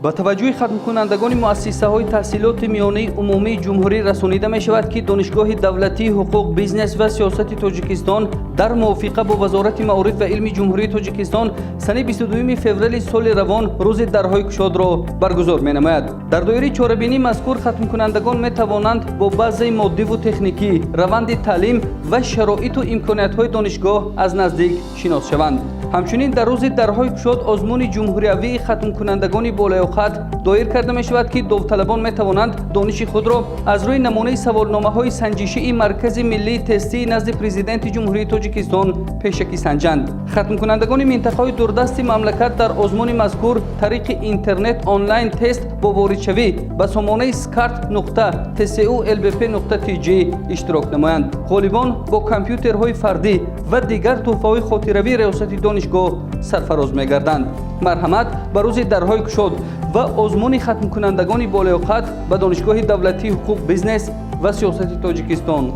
با توجه ختم کنندگان مؤسسه های تحصیلات میانه عمومی جمهوری رسانیده می شود که دانشگاه دولتی حقوق بیزنس و سیاست تاجیکستان در موافقه با وزارت معارف و علم جمهوری تاجیکستان سنه 22 فوریه سال روان روز درهای کشاد را برگزار می نماید. در دایره چهاربینی مذکور ختم کنندگان می توانند با بازه مادی و تکنیکی روند تعلیم و شرایط و امکانات های دانشگاه از نزدیک شناس شوند. همچنین در روز درهای کشاد آزمون جمهوریوی ختم کنندگان بالای خط دایر کرده می شود که داوطلبان می توانند دانش خود را از روی نمونه سوالنامه های سنجشی مرکز ملی تستی نزد پرزیدنت جمهوری تاجیکستان پیشکی سنجند. ختم کنندگان منطقه های دوردست مملکت در آزمون مذکور طریق اینترنت آنلاین تست با واردشوی به سامانه scart.tcu.lbp.tg اشتراک نمایند. غالبان با کامپیوترهای فردی و دیگر تحفه‌های خاطروی ریاست دانشگاه سرفراز می‌گردند. مرحمت بر روز درهای کشاد و آزمون ختم کنندگان بالای خط به دانشگاه دولتی حقوق بیزنس و سیاست تاجیکستان.